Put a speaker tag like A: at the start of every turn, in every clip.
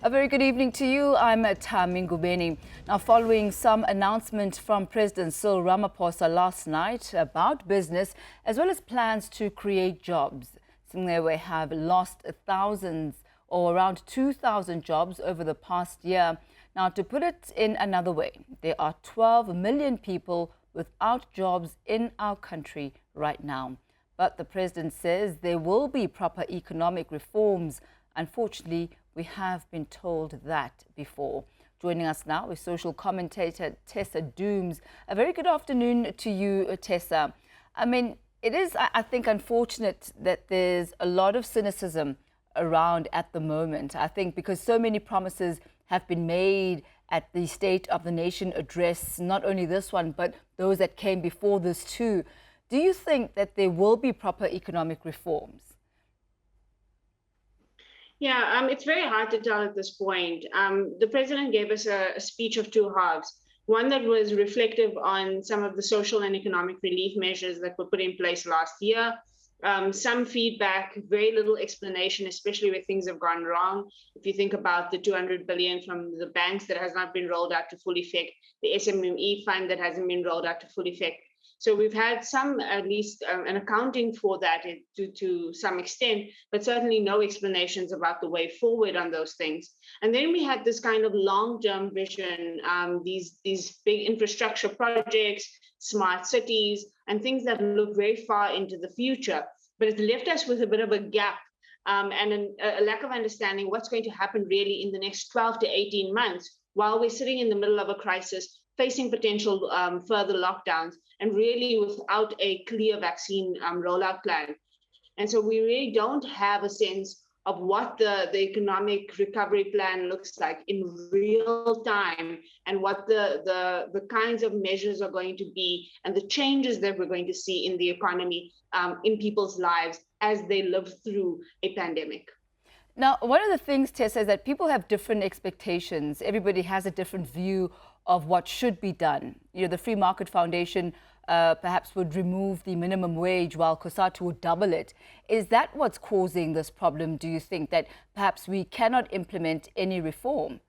A: A very good evening to you. I'm Thami Ngubeni. Now, following some announcement from President Cyril Ramaphosa last night about business as well as plans to create jobs, we have lost thousands or around 2,000 jobs over the past year. Now, to put it in another way, there are 12 million people without jobs in our country right now. But the president says there will be proper economic reforms. Unfortunately, we have been told that before. Joining us now is social commentator Tessa Dooms. A very good afternoon to you, Tessa. I mean, it is, I think, unfortunate that there's a lot of cynicism around at the moment. I think because so many promises have been made at the State of the Nation address, not only this one, but those that came before this too. Do you think that there will be proper economic reforms?
B: Yeah, it's very hard to tell at this point. The president gave us a speech of two halves. One that was reflective on some of the social and economic relief measures that were put in place last year. Some feedback, very little explanation, especially where things have gone wrong. If you think about the 200 billion from the banks that has not been rolled out to full effect, the SMME fund that hasn't been rolled out to full effect. So we've had some, at least an accounting for that to some extent, but certainly no explanations about the way forward on those things. And then we had this kind of long-term vision, these big infrastructure projects, smart cities, and things that look very far into the future. But it left us with a bit of a gap and a lack of understanding what's going to happen really in the next 12 to 18 months while we're sitting in the middle of a crisis, facing potential further lockdowns, and really without a clear vaccine rollout plan. And so we really don't have a sense of what the economic recovery plan looks like in real time, and what the kinds of measures are going to be, and the changes that we're going to see in the economy, in people's lives as they live through a pandemic.
A: Now, one of the things, Tessa, is that people have different expectations. Everybody has a different view of what should be done. You know, the Free Market Foundation perhaps would remove the minimum wage while COSATU would double it. Is that what's causing this problem, do you think, that perhaps we cannot implement any reform?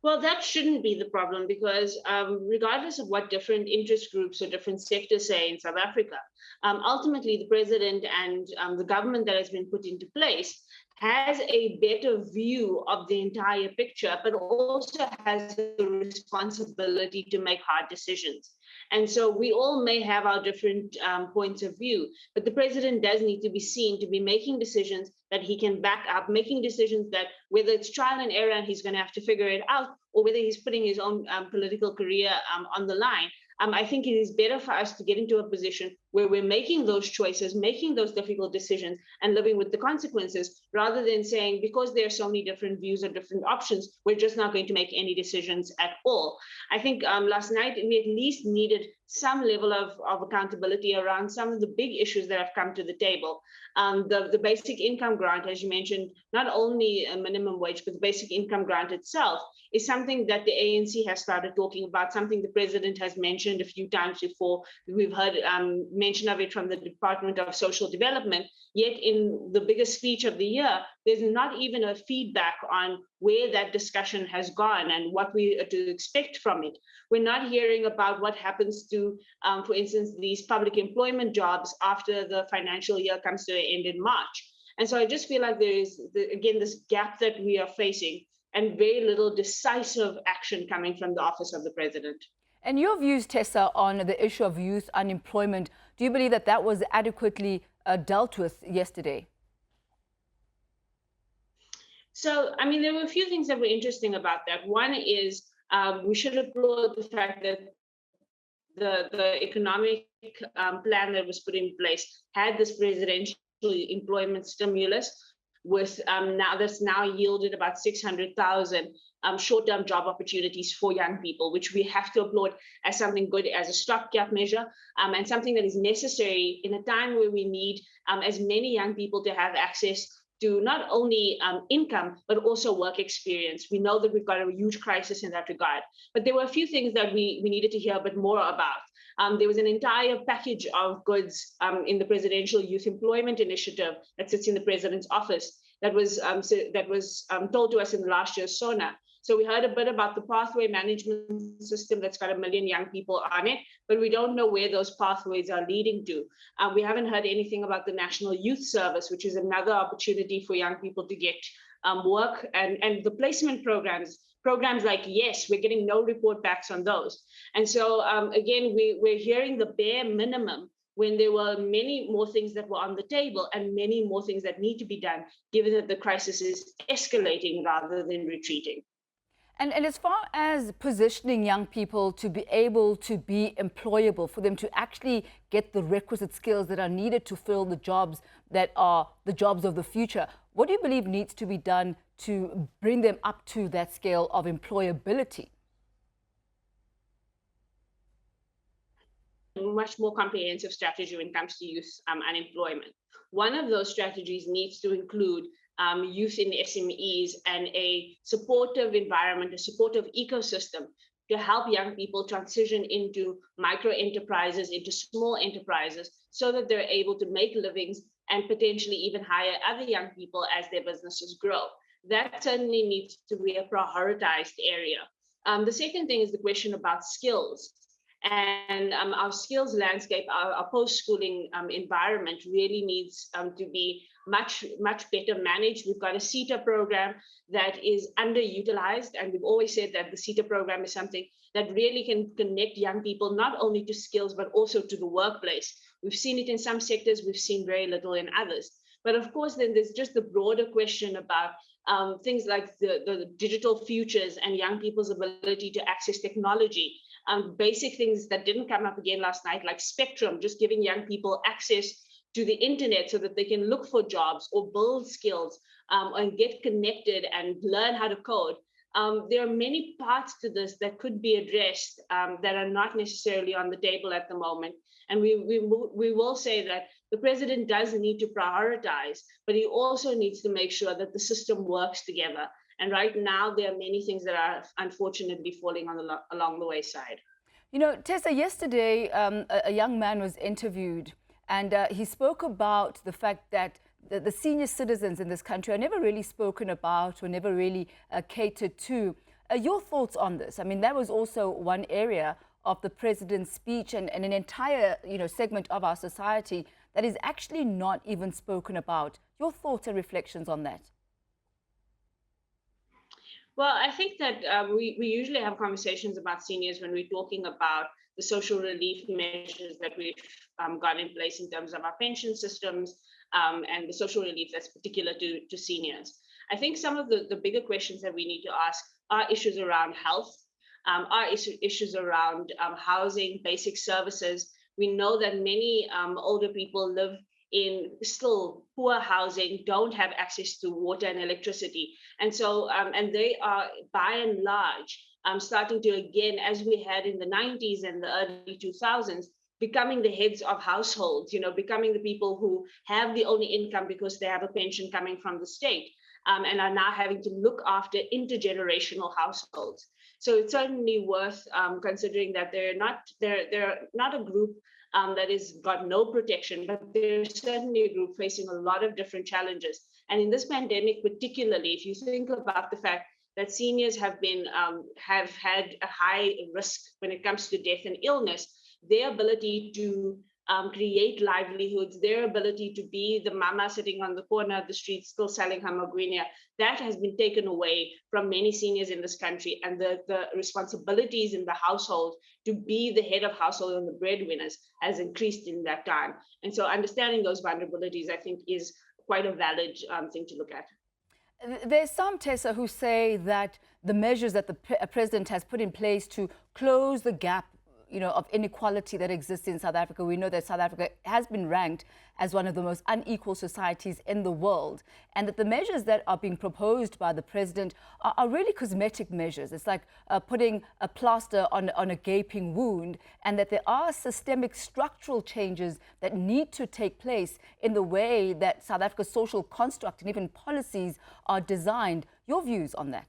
B: Well, that shouldn't be the problem, because regardless of what different interest groups or different sectors say in South Africa, ultimately the president and the government that has been put into place has a better view of the entire picture, but also has the responsibility to make hard decisions. And so we all may have our different points of view, but the president does need to be seen to be making decisions that he can back up, making decisions that, whether it's trial and error and he's going to have to figure it out, or whether he's putting his own political career on the line. I think it is better for us to get into a position where we're making those choices, making those difficult decisions, and living with the consequences, rather than saying, because there are so many different views or different options, we're just not going to make any decisions at all. I think last night we at least needed some level of accountability around some of the big issues that have come to the table. The basic income grant, as you mentioned, not only a minimum wage, but the basic income grant itself is something that the ANC has started talking about, something the president has mentioned a few times before. We've heard mention of it from the Department of Social Development, yet in the biggest speech of the year, there's not even a feedback on where that discussion has gone and what we are to expect from it. We're not hearing about what happens to, for instance, these public employment jobs after the financial year comes to an end in March. And so I just feel like there is, again, this gap that we are facing, and very little decisive action coming from the office of the president.
A: And your views, Tessa, on the issue of youth unemployment, do you believe that that was adequately dealt with yesterday?
B: So, I mean, there were a few things that were interesting about that. One is we should applaud the fact that the economic plan that was put in place had this presidential employment stimulus, with that's now yielded about 600,000 short-term job opportunities for young people, which we have to applaud as something good, as a stopgap measure, and something that is necessary in a time where we need as many young people to have access to not only income, but also work experience. We know that we've got a huge crisis in that regard. But there were a few things that we needed to hear a bit more about. There was an entire package of goods in the Presidential Youth Employment Initiative that sits in the President's office. that was told to us in last year's SONA. So we heard a bit about the pathway management system that's got 1 million young people on it, but we don't know where those pathways are leading to. We haven't heard anything about the National Youth Service, which is another opportunity for young people to get work, and the placement programs like YES, we're getting no report backs on those. And so again, we're hearing the bare minimum when there were many more things that were on the table and many more things that need to be done, given that the crisis is escalating rather than retreating.
A: And as far as positioning young people to be able to be employable, for them to actually get the requisite skills that are needed to fill the jobs that are the jobs of the future, what do you believe needs to be done to bring them up to that scale of employability?
B: Much more comprehensive strategy when it comes to youth unemployment. One of those strategies needs to include youth in SMEs and a supportive environment, a supportive ecosystem to help young people transition into micro enterprises, into small enterprises, so that they're able to make livings and potentially even hire other young people as their businesses grow. That certainly needs to be a prioritized area. The second thing is the question about skills. And our skills landscape, our post-schooling environment really needs to be much better managed. We've got a CETA program that is underutilized, and we've always said that the CETA program is something that really can connect young people not only to skills but also to the workplace. We've seen it in some sectors, we've seen very little in others. But of course, then there's just the broader question about things like the digital futures and young people's ability to access technology. Basic things that didn't come up again last night, like Spectrum, just giving young people access to the internet so that they can look for jobs or build skills and get connected and learn how to code. There are many parts to this that could be addressed that are not necessarily on the table at the moment. And we will say that the president does need to prioritize, but he also needs to make sure that the system works together. And right now, there are many things that are unfortunately falling along the wayside.
A: You know, Tessa, yesterday, a young man was interviewed, and he spoke about the fact that the senior citizens in this country are never really spoken about or never really catered to. Your thoughts on this? I mean, that was also one area of the president's speech and an entire, segment of our society that is actually not even spoken about. Your thoughts and reflections on that?
B: Well, I think that we usually have conversations about seniors when we're talking about the social relief measures that we've got in place in terms of our pension systems and the social relief that's particular to seniors. I think some of the bigger questions that we need to ask are issues around health, are issues around housing, basic services. We know that many older people live in still poor housing, don't have access to water and electricity. And so, and they are by and large starting to, again, as we had in the 90s and the early 2000s, becoming the heads of households, becoming the people who have the only income because they have a pension coming from the state and are now having to look after intergenerational households. So it's certainly worth considering that they're not a group that has got no protection, but there's certainly a group facing a lot of different challenges. And in this pandemic, particularly, if you think about the fact that seniors have had a high risk when it comes to death and illness, their ability to create livelihoods, their ability to be the mama sitting on the corner of the street still selling her magwinya, that has been taken away from many seniors in this country. And the responsibilities in the household to be the head of household and the breadwinners has increased in that time. And so understanding those vulnerabilities, I think, is quite a valid thing to look at.
A: There's some, Tessa, who say that the measures that the president has put in place to close the gap of inequality that exists in South Africa. We know that South Africa has been ranked as one of the most unequal societies in the world, and that the measures that are being proposed by the president are really cosmetic measures. It's like putting a plaster on a gaping wound, and that there are systemic structural changes that need to take place in the way that South Africa's social construct and even policies are designed. Your views on that?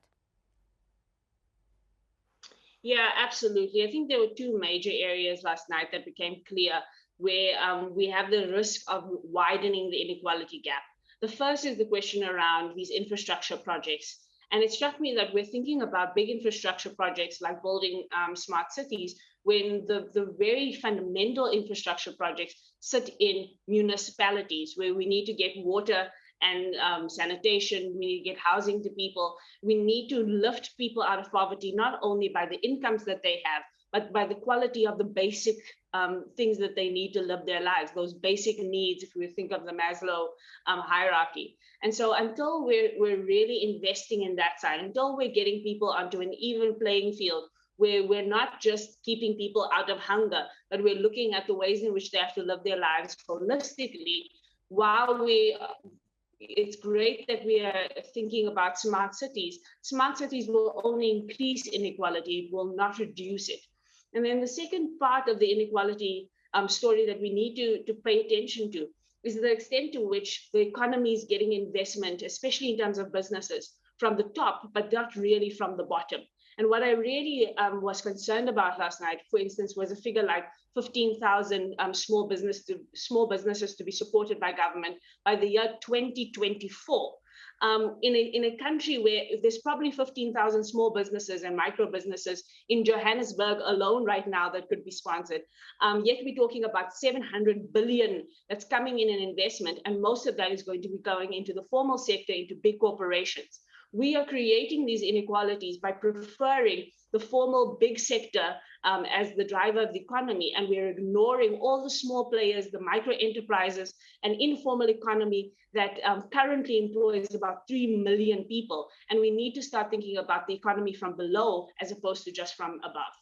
B: Yeah, absolutely. I think there were two major areas last night that became clear where we have the risk of widening the inequality gap. The first is the question around these infrastructure projects. And it struck me that we're thinking about big infrastructure projects like building smart cities when the very fundamental infrastructure projects sit in municipalities where we need to get water and sanitation, we need to get housing to people. We need to lift people out of poverty, not only by the incomes that they have, but by the quality of the basic things that they need to live their lives, those basic needs, if we think of the Maslow hierarchy. And so until we're really investing in that side, until we're getting people onto an even playing field, where we're not just keeping people out of hunger, but we're looking at the ways in which they have to live their lives holistically, while it's great that we are thinking about smart cities. Smart cities will only increase inequality, it will not reduce it. And then the second part of the inequality story that we need to pay attention to is the extent to which the economy is getting investment, especially in terms of businesses, from the top, but not really from the bottom. And what I really was concerned about last night, for instance, was a figure like 15,000 small businesses to be supported by government by the year 2024. In a country where there's probably 15,000 small businesses and micro businesses in Johannesburg alone right now that could be sponsored. Yet we're talking about 700 billion that's coming in investment, and most of that is going to be going into the formal sector, into big corporations. We are creating these inequalities by preferring the formal big sector as the driver of the economy, and we're ignoring all the small players, the micro enterprises, and informal economy that currently employs about 3 million people. And we need to start thinking about the economy from below as opposed to just from above.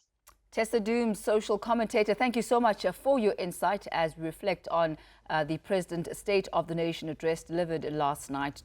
A: Tessa Dooms, social commentator, thank you so much for your insight as we reflect on the President's State of the Nation address delivered last night.